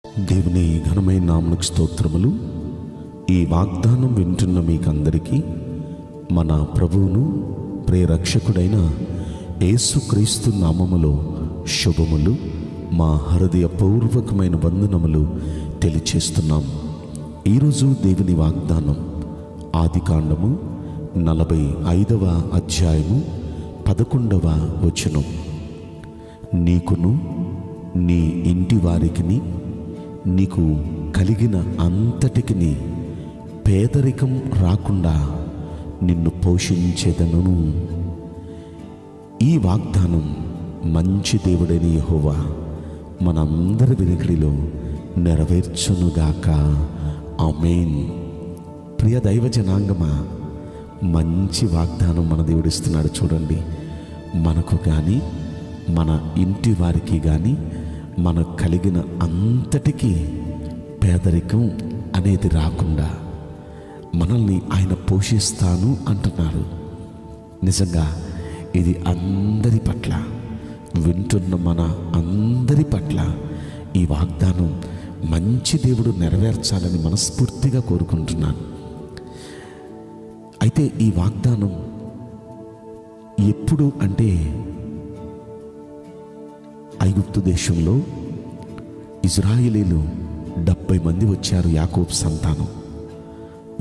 దేవుని ఘనమైన నామమునకు స్తోత్రములు. ఈ వాగ్దానం వింటున్న మీకందరికీ మన ప్రభువును ప్రియరక్షకుడైన యేసుక్రీస్తు నామములో శుభములు, మా హృదయపూర్వకమైన వందనములు తెలియచేస్తున్నాం. ఈరోజు దేవుని వాగ్దానం ఆదికాండము 45వ అధ్యాయము 11వ వచనం. నీకును నీ ఇంటి వారికిని నీకు కలిగిన అంతటికిని పేదరికం రాకుండా నిన్ను పోషించేదను. ఈ వాగ్దానం మంచి దేవుడైన యెహోవా మనందరి వినికిడిలో నెరవేర్చునుగాక. ఆమేన్. ప్రియ దైవ జనాంగమా, మంచి వాగ్దానం మన దేవుడిస్తున్నాడు. చూడండి, మనకు కానీ మన ఇంటి వారికి కానీ మనకు కలిగిన అంతటికీ పేదరికం అనేది రాకుండా మనల్ని ఆయన పోషిస్తాను అంటున్నారు. నిజంగా ఇది అందరి పట్ల, వింటున్న మన అందరి పట్ల ఈ వాగ్దానం మంచి దేవుడు నెరవేర్చాలని మనస్ఫూర్తిగా కోరుకుంటున్నాను. అయితే ఈ వాగ్దానం ఎప్పుడు అంటే, ఐగుప్తు దేశంలో ఇజ్రాయేలీలు 70 మంది వచ్చారు. యాకోబు సంతానం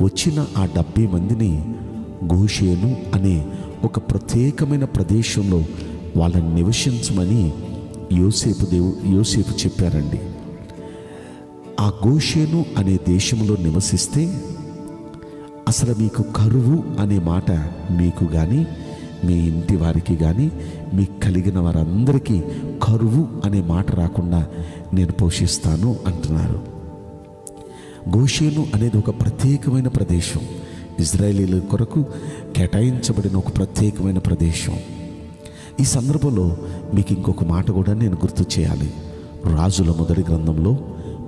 వచ్చిన ఆ 70 మందిని గోషేను అనే ఒక ప్రత్యేకమైన ప్రదేశంలో వాళ్ళని నివసించమని యోసేపు చెప్పారండి. ఆ గోషేను అనే దేశంలో నివసిస్తే అసలు మీకు కరువు అనే మాట మీకు కానీ మీ ఇంటి వారికి కానీ మీకు కలిగిన వారందరికీ కరువు అనే మాట రాకుండా నేను పోషిస్తాను అంటున్నారు. గోషేను అనేది ఒక ప్రత్యేకమైన ప్రదేశం, ఇజ్రాయేలీల కొరకు కేటాయించబడిన ఒక ప్రత్యేకమైన ప్రదేశం. ఈ సందర్భంలో మీకు ఇంకొక మాట కూడా నేను గుర్తు చేయాలి. రాజుల మొదటి గ్రంథంలో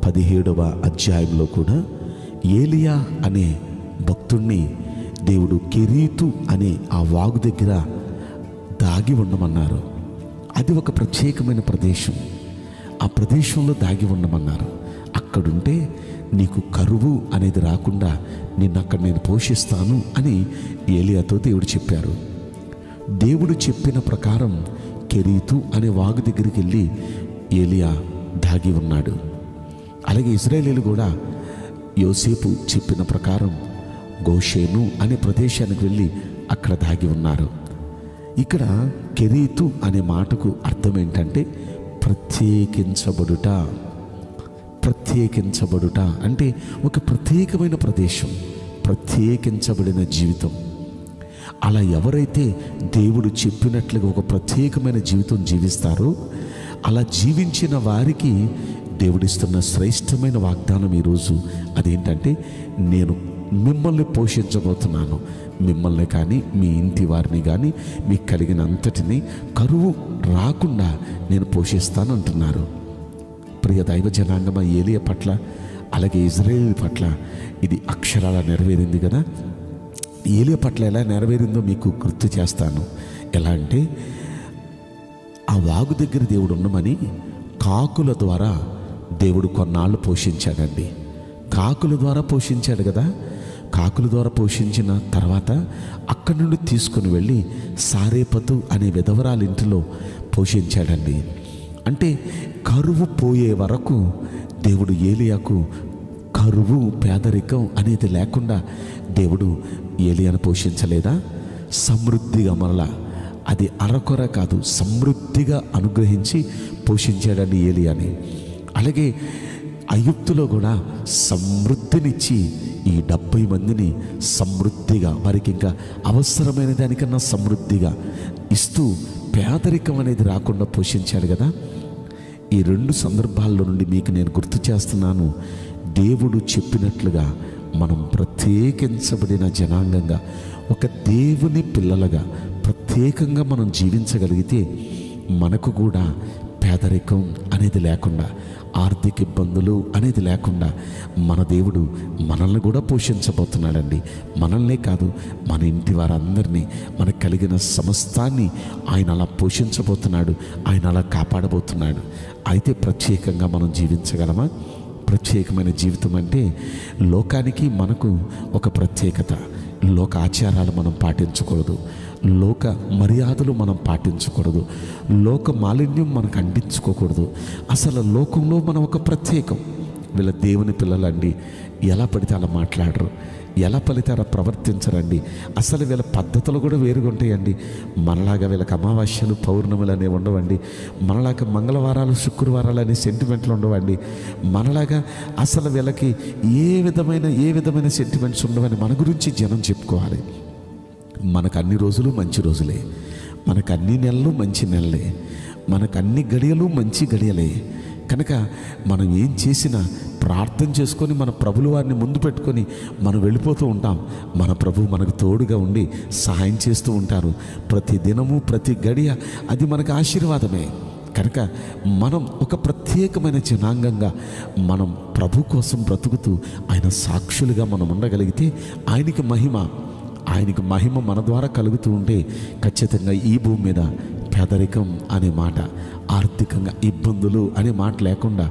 17వ అధ్యాయంలో కూడా ఏలియా అనే భక్తుణ్ణి దేవుడు కెరీతు అనే ఆ వాగు దగ్గర దాగి ఉండమన్నారు. అది ఒక ప్రత్యేకమైన ప్రదేశం. ఆ ప్రదేశంలో దాగి ఉండమన్నారు. అక్కడుంటే నీకు కరువు అనేది రాకుండా అక్కడ నేను పోషిస్తాను అని ఏలియాతో దేవుడు చెప్పారు. దేవుడు చెప్పిన ప్రకారం కెరీతు అనే వాగు దగ్గరికి వెళ్ళి ఏలియా దాగి ఉన్నాడు. అలాగే ఇశ్రాయేలీలు కూడా యోసేపు చెప్పిన ప్రకారం గోషేను అనే ప్రదేశానికి వెళ్ళి అక్కడ దాగి ఉన్నారు. ఇక్కడ కెరీతు అనే మాటకు అర్థం ఏంటంటే ప్రత్యేకించబడుట. ప్రత్యేకించబడుట అంటే ఒక ప్రత్యేకమైన ప్రదేశం, ప్రత్యేకించబడిన జీవితం. అలా ఎవరైతే దేవుడు చెప్పినట్లుగా ఒక ప్రత్యేకమైన జీవితం జీవిస్తారో, అలా జీవించిన వారికి దేవుడిస్తున్న శ్రేష్టమైన వాగ్దానం ఈరోజు అదేంటంటే, నేను మిమ్మల్ని పోషించబోతున్నాను. మిమ్మల్ని కానీ మీ ఇంటి వారిని కానీ మీకు కలిగిన అంతటిని కరువు రాకుండా నేను పోషిస్తాను అంటున్నారు. ప్రియ దైవ జనాంగమ, ఏలియా పట్ల అలాగే ఇజ్రాయేల్ పట్ల ఇది అక్షరాల నెరవేరింది కదా. ఏలియా పట్ల ఎలా నెరవేరిందో మీకు గుర్తు చేస్తాను. ఎలా అంటే, ఆ వాగు దగ్గర దేవుడు ఉండమని కాకుల ద్వారా దేవుడు కొన్నాళ్ళు పోషించాడండి. కాకుల ద్వారా పోషించాడు కదా. కాకుల ద్వారా పోషించిన తర్వాత అక్కడి నుండి తీసుకుని వెళ్ళి సారేపతు అనే విధవరాలి ఇంటిలో పోషించాడండి. అంటే కరువు పోయే వరకు దేవుడు ఏలియాకు కరువు పేదరికం అనేది లేకుండా దేవుడు ఏలియాను పోషించలేదా? సమృద్ధిగా, మరలా అది అరకొర కాదు, సమృద్ధిగా అనుగ్రహించి పోషించాడండి ఏలియాని. అలాగే ఐగుప్తులో కూడా సమృద్ధినిచ్చి ఈ 70 మందిని సమృద్ధిగా, వారికి ఇంకా అవసరమైన దానికన్నా సమృద్ధిగా ఇస్తూ పేదరికం అనేది రాకుండా పోషించాడు కదా. ఈ 2 సందర్భాల్లో నుండి మీకు నేను గుర్తు చేస్తున్నాను. దేవుడు చెప్పినట్లుగా మనం ప్రత్యేకించబడిన జనాంగంగా, ఒక దేవుని పిల్లలుగా ప్రత్యేకంగా మనం జీవించగలిగితే మనకు కూడా పేదరికం అనేది లేకుండా, ఆర్థిక ఇబ్బందులు అనేది లేకుండా మన దేవుడు మనల్ని కూడా పోషించబోతున్నాడండి. మనల్నే కాదు, మన ఇంటి వారందరినీ, మనకు కలిగిన సమస్తాన్ని ఆయన అలా పోషించబోతున్నాడు, ఆయన అలా కాపాడబోతున్నాడు. అయితే ప్రత్యేకంగా మనం జీవించగలమా? ప్రత్యేకమైన జీవితం అంటే లోకానికి మనకు ఒక ప్రత్యేకత. లోక ఆచారాలు మనం పాటించకూడదు, లోక మర్యాదలు మనం పాటించకూడదు, లోక మాలిన్యం మనకు అంటించుకోకూడదు. అసలు లోకంలో మనం ఒక ప్రత్యేకం. వీళ్ళ దేవుని పిల్లలండి, ఎలా పడితే అలా మాట్లాడరు, ఎలా పడితే అలా ప్రవర్తించరండి. అసలు వీళ్ళ పద్ధతులు కూడా వేరుగా ఉంటాయండి. మనలాగా వీళ్ళకి అమావాస్యలు పౌర్ణములు అనేవి ఉండవండి. మనలాగా మంగళవారాలు శుక్రవారాలు అనే సెంటిమెంట్లు ఉండవండి. మనలాగా అసలు వీళ్ళకి ఏ విధమైన సెంటిమెంట్స్ ఉండవని మన గురించి జనం చెప్పుకోవాలి. మనకు అన్ని రోజులు మంచి రోజులే, మనకు అన్ని నెలలు మంచి నెలలే, మనకు అన్ని గడియలు మంచి గడియలే. కనుక మనం ఏం చేసినా ప్రార్థన చేసుకొని మన ప్రభుల వారిని ముందు పెట్టుకొని మనం వెళ్ళిపోతూ ఉంటాం. మన ప్రభు మనకు తోడుగా ఉండి సహాయం చేస్తూ ఉంటారు. ప్రతి దినము ప్రతి గడియ అది మనకు ఆశీర్వాదమే. కనుక మనం ఒక ప్రత్యేకమైన జనాంగంగా మనం ప్రభు కోసం బ్రతుకుతూ ఆయన సాక్షులుగా మనం ఉండగలిగితే ఆయనకి మహిమ మన ద్వారా కలుగుతూ ఉంటే ఖచ్చితంగా ఈ భూమి మీద పేదరికం అనే మాట, ఆర్థికంగా ఇబ్బందులు అనే మాట లేకుండా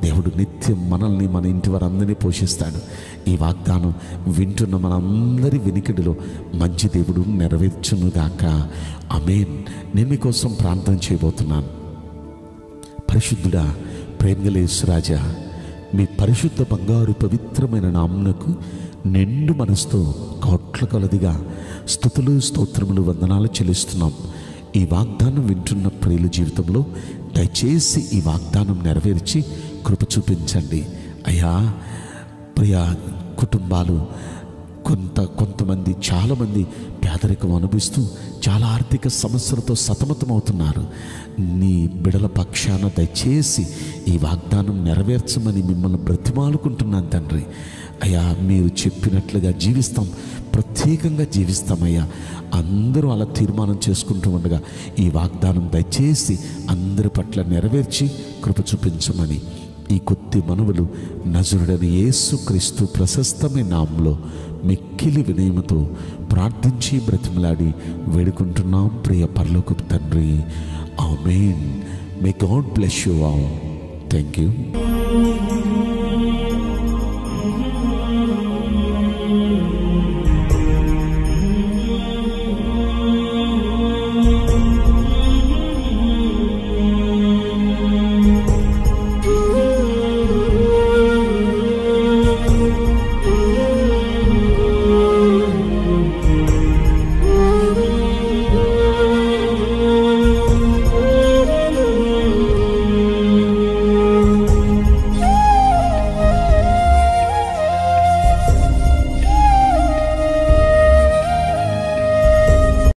దేవుడు నిత్యం మనల్ని, మన ఇంటి వారందరినీ పోషిస్తాడు. ఈ వాగ్దానం వింటున్న మనందరి వినికిడిలో మంచి దేవుడు నెరవేర్చునుగాక. ఆమేన్. నేను మీకోసం ప్రార్థన చేయబోతున్నాను. పరిశుద్ధుడా, ప్రేమగల యేసురాజా, మీ పరిశుద్ధ బంగారు పవిత్రమైన నామమునకు నిండు మనసుతో కోట్ల కొలదిగా స్తుతులు స్తోత్రములు వందనాలు చెల్లిస్తున్నాం. ఈ వాగ్దానం వింటున్న ప్రియుల జీవితంలో దయచేసి ఈ వాగ్దానం నెరవేర్చి కృప చూపించండి అయ్యా. ప్రియా కుటుంబాలు కొంతమంది చాలామంది పేదరికం అనుభవిస్తూ చాలా ఆర్థిక సమస్యలతో సతమతమవుతున్నారు. నీ బిడల పక్షాన దయచేసి ఈ వాగ్దానం నెరవేర్చమని మిమ్మల్ని బ్రతిమాలుకుంటున్నాను తండ్రి. అయ్యా, మీరు చెప్పినట్లుగా జీవిస్తాం, ప్రత్యేకంగా జీవిస్తామయ్యా. అందరూ అలా తీర్మానం చేసుకుంటూ ఉండగా ఈ వాగ్దానం దయచేసి అందరి పట్ల నెరవేర్చి కృప చూపించమని ఈ కొద్ది మనవులు నజరుడైన యేసుక్రీస్తు ప్రశస్తమైన నామములో మిక్కిలి వినయముతో ప్రార్థించి బ్రతిమలాడి వేడుకుంటున్నాం ప్రియ పరలోకపు తండ్రి. Amen. May God bless you all. Thank you.